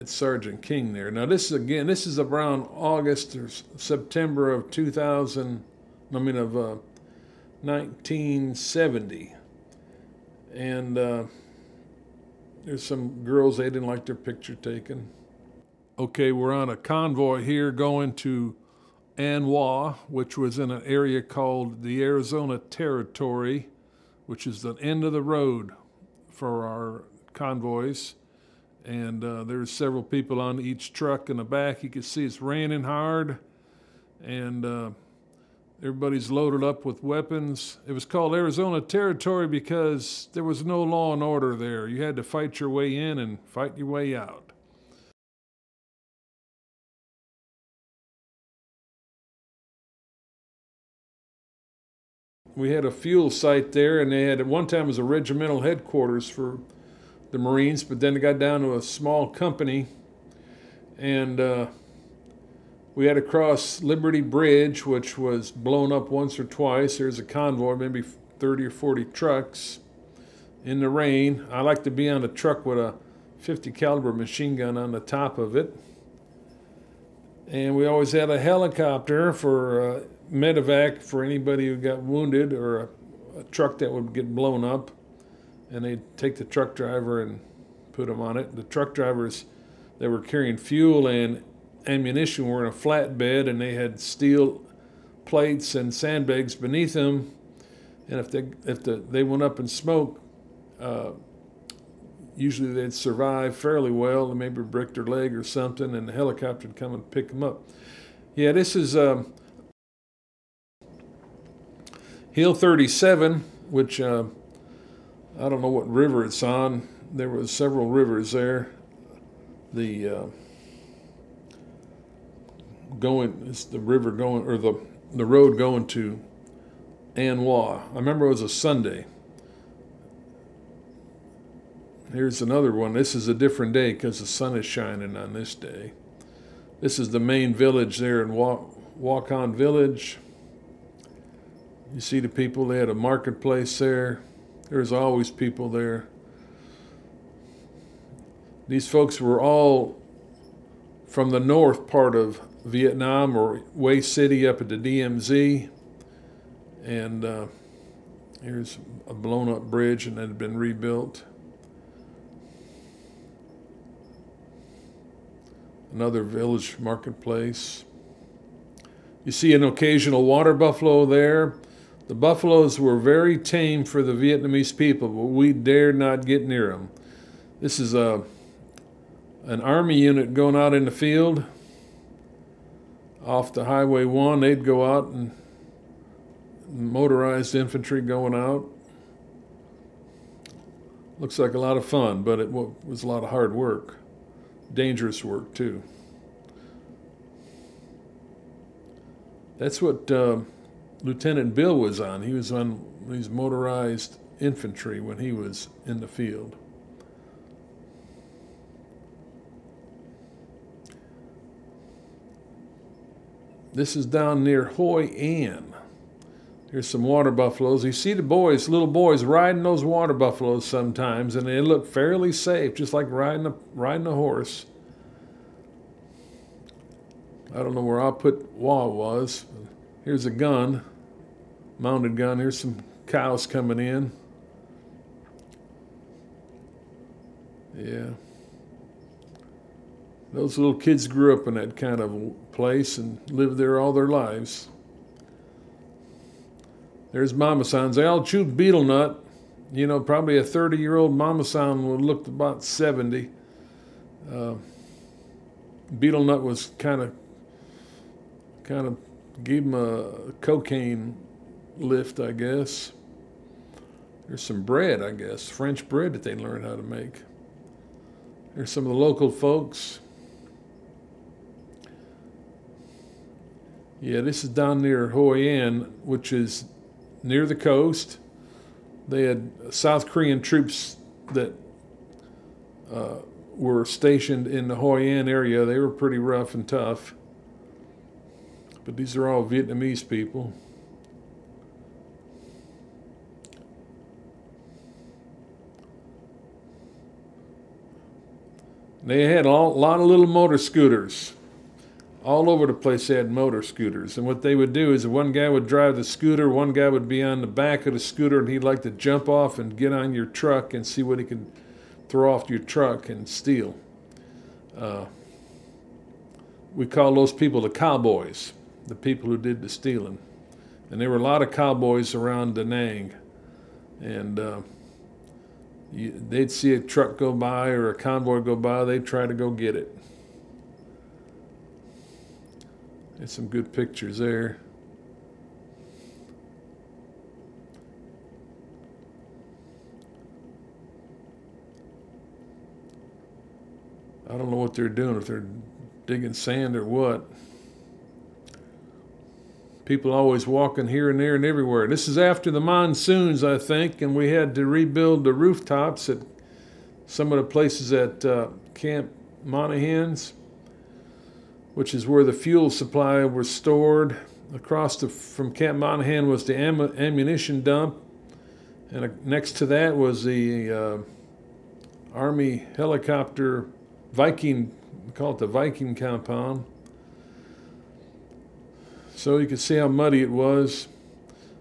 It's Sergeant King there. Now this is around August or September of 1970. And there's some girls, they didn't like their picture taken. Okay, we're on a convoy here going to Anwa, which was in an area called the Arizona Territory, which is the end of the road for our convoys. And there's several people on each truck in the back. You can see it's raining hard, and everybody's loaded up with weapons. It was called Arizona Territory because there was no law and order there. You had to fight your way in and fight your way out. We had a fuel site there, and they had, at one time, it was a regimental headquarters for the Marines, but then it got down to a small company, and we had to cross Liberty Bridge, which was blown up once or twice. There's a convoy, maybe 30 or 40 trucks in the rain. I like to be on a truck with a 50 caliber machine gun on the top of it. And we always had a helicopter for medevac for anybody who got wounded, or a truck that would get blown up. And they'd take the truck driver and put him on it. The truck drivers that were carrying fuel and ammunition were in a flatbed, and they had steel plates and sandbags beneath them. And if they went up in smoke, usually they'd survive fairly well, and maybe break their leg or something, and the helicopter would come and pick them up. Yeah, this is Hill 37, which I don't know what river it's on. There were several rivers there. It's the river going, or the road going to Anwa. I remember it was a Sunday. Here's another one. This is a different day because the sun is shining on this day. This is the main village there in Waukon Village. You see the people, they had a marketplace there. There's always people there. These folks were all from the north part of Vietnam, or Way City up at the DMZ. And here's a blown up bridge, and it had been rebuilt. Another village marketplace. You see an occasional water buffalo there. The buffaloes were very tame for the Vietnamese people, but we dared not get near them. This is an army unit going out in the field off the Highway 1. They'd go out, and motorized infantry going out. Looks like a lot of fun, but it was a lot of hard work. Dangerous work too. That's what Lieutenant Bill was on. He was on these motorized infantry when he was in the field. This is down near Hoi An. Here's some water buffaloes. You see the boys, little boys, riding those water buffaloes sometimes, and they look fairly safe, just like riding a horse. I don't know where I'll put Wah was. Here's a gun, mounted gun. Here's some cows coming in. Yeah. Those little kids grew up in that kind of place and lived there all their lives. There's mama sounds. They all chewed betel nut. You know, probably a 30-year-old mama sound would look about 70. Betel nut was kind of gave them a cocaine lift, I guess. There's some bread, I guess, French bread that they learned how to make. There's some of the local folks. Yeah, this is down near Hoi An, which is near the coast. They had South Korean troops that were stationed in the Hoi An area. They were pretty rough and tough. But these are all Vietnamese people. They had a lot of little motor scooters. All over the place they had motor scooters. And what they would do is one guy would drive the scooter, one guy would be on the back of the scooter, and he'd like to jump off and get on your truck and see what he could throw off your truck and steal. We call those people the cowboys, the people who did the stealing. And there were a lot of cowboys around Danang. And they'd see a truck go by or a convoy go by, they'd try to go get it. There's some good pictures there. I don't know what they're doing, if they're digging sand or what. People always walking here and there and everywhere. This is after the monsoons, I think, and we had to rebuild the rooftops at some of the places at Camp Monaghan's, which is where the fuel supply was stored. Across from Camp Monaghan was the ammunition dump, and next to that was the Army helicopter Viking, we call it the Viking compound. So you can see how muddy it was.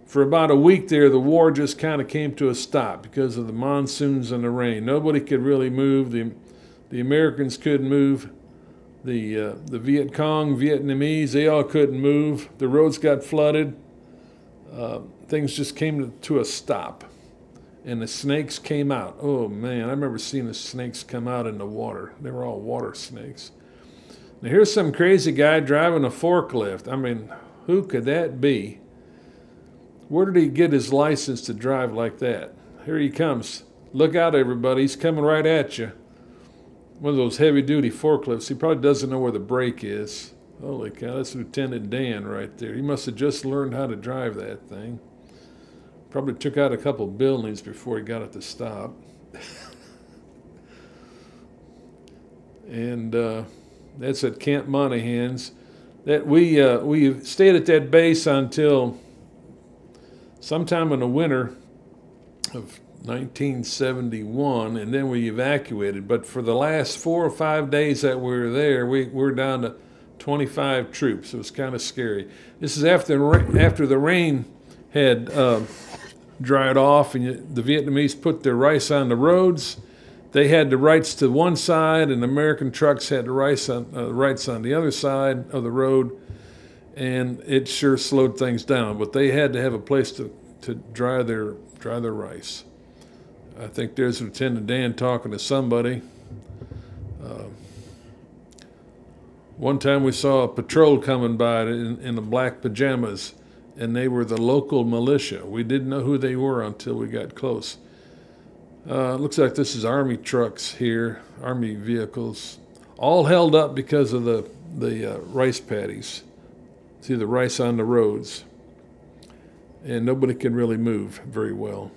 For about a week there, the war just kind of came to a stop because of the monsoons and the rain. Nobody could really move. The Americans couldn't move. The Viet Cong, Vietnamese, they all couldn't move. The roads got flooded. Things just came to a stop. And the snakes came out. Oh, man, I remember seeing the snakes come out in the water. They were all water snakes. Now, here's some crazy guy driving a forklift. I mean, who could that be? Where did he get his license to drive like that? Here he comes. Look out, everybody. He's coming right at you. One of those heavy-duty forklifts. He probably doesn't know where the brake is. Holy cow, that's Lieutenant Dan right there. He must have just learned how to drive that thing. Probably took out a couple buildings before he got it to stop. And that's at Camp Monaghan's. That we stayed at that base until sometime in the winter of 1971, and then we evacuated. But for the last 4 or 5 days that we were there, we were down to 25 troops. It was kind of scary. This is after the rain had dried off, and the Vietnamese put their rice on the roads. They had the rights to one side, and American trucks had the rights on the other side of the road, and it sure slowed things down. But they had to have a place to dry their rice. I think there's Lieutenant Dan talking to somebody. One time we saw a patrol coming by in the black pajamas, and they were the local militia. We didn't know who they were until we got close. Looks like this is Army trucks here, Army vehicles, all held up because of the rice paddies. See the rice on the roads, and nobody can really move very well.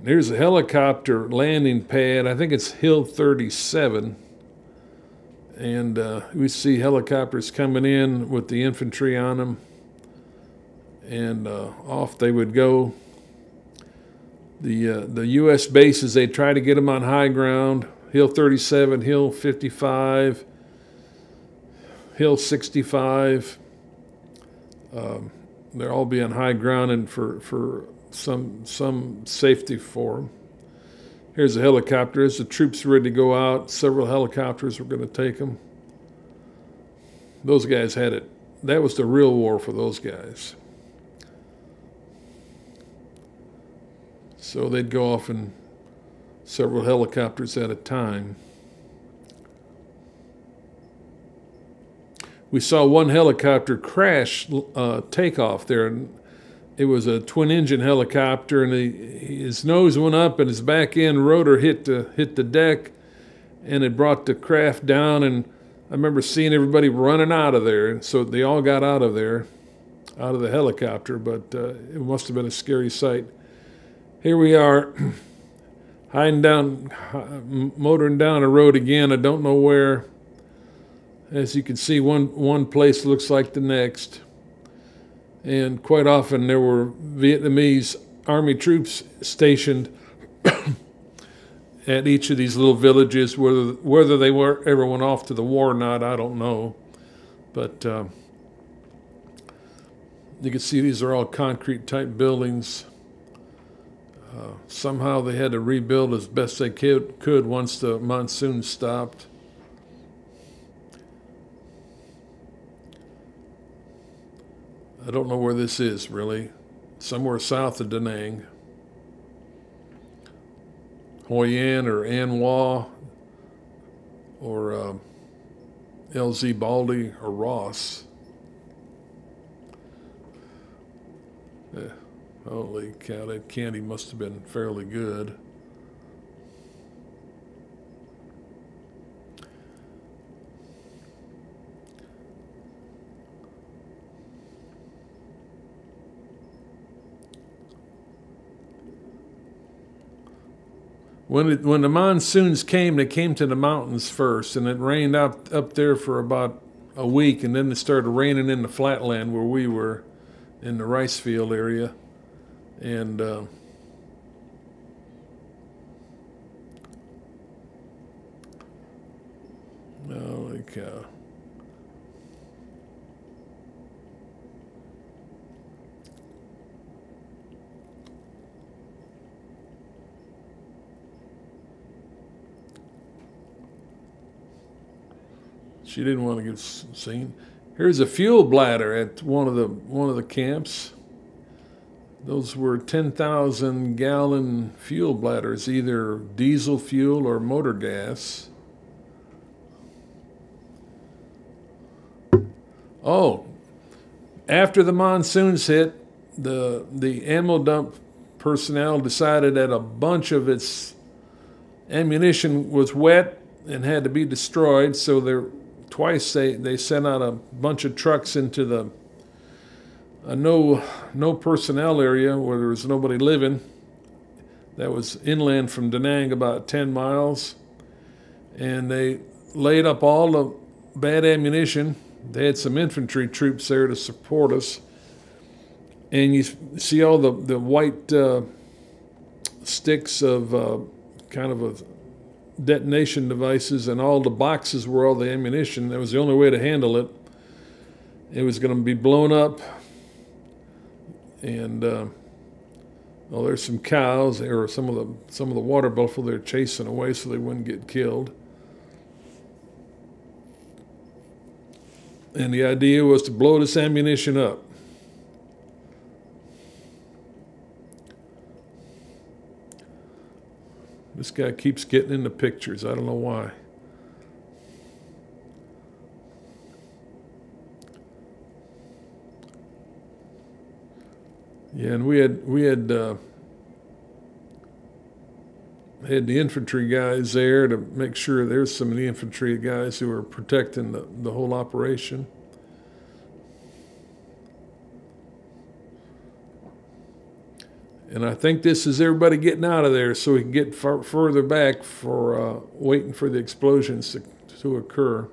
There's a helicopter landing pad. I think it's Hill 37. And we see helicopters coming in with the infantry on them. And off they would go. The U.S. bases, they try to get them on high ground. Hill 37, Hill 55, Hill 65. They'll all be on high ground and for some safety for them. Here's a helicopter. As the troops ready to go out, several helicopters were going to take them. Those guys had it. That was the real war for those guys. So they'd go off in several helicopters at a time. We saw one helicopter crash takeoff there. And it was a twin-engine helicopter, and his nose went up, and his back-end rotor hit the deck, and it brought the craft down. And I remember seeing everybody running out of there. So they all got out of there, out of the helicopter. But it must have been a scary sight. Here we are, motoring down a road again. I don't know where. As you can see, one place looks like the next. And quite often there were Vietnamese Army troops stationed at each of these little villages. Whether they ever went off to the war or not, I don't know. But you can see these are all concrete type buildings. Somehow they had to rebuild as best they could once the monsoon stopped. I don't know where this is really. Somewhere south of Danang. Hoi An or An Hua or LZ Baldy or Ross. Yeah. Holy cow, that candy must have been fairly good. When the monsoons came, they came to the mountains first, and it rained up there for about a week, and then it started raining in the flatland where we were, in the rice field area. And holy cow. She didn't want to get seen. Here's a fuel bladder at one of the camps. Those were 10,000 gallon fuel bladders, either diesel fuel or motor gas. Oh, after the monsoons hit, the ammo dump personnel decided that a bunch of its ammunition was wet and had to be destroyed, so twice they sent out a bunch of trucks into a no personnel area where there was nobody living. That was inland from Danang, about 10 miles. And they laid up all the bad ammunition. They had some infantry troops there to support us. And you see all the white sticks of kind of detonation devices, and all the boxes were all the ammunition. That was the only way to handle it. It was going to be blown up. And oh, there's some cows, or some of the water buffalo they're chasing away so they wouldn't get killed. And the idea was to blow this ammunition up. This guy keeps getting into pictures. I don't know why. Yeah, and we had the infantry guys there to make sure. There's some of the infantry guys who were protecting the whole operation. And I think this is everybody getting out of there so we can get further back for waiting for the explosions to occur.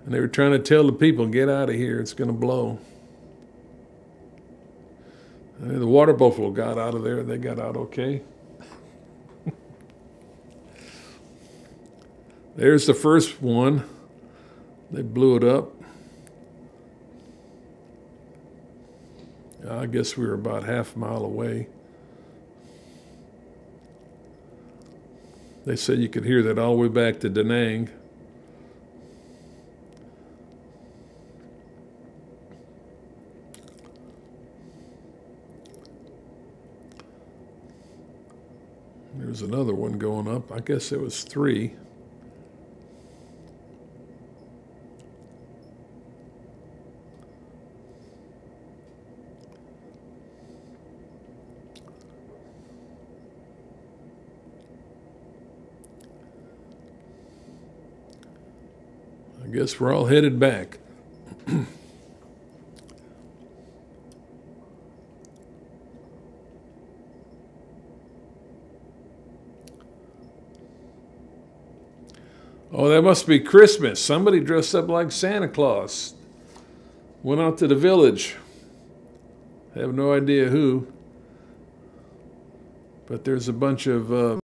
And they were trying to tell the people, get out of here, it's going to blow. And the water buffalo got out of there. They got out okay. There's the first one. They blew it up. I guess we were about half a mile away. They said you could hear that all the way back to Danang. There's another one going up. I guess it was 3. I guess we're all headed back. Oh, that must be Christmas. Somebody dressed up like Santa Claus. Went out to the village. I have no idea who. But there's a bunch of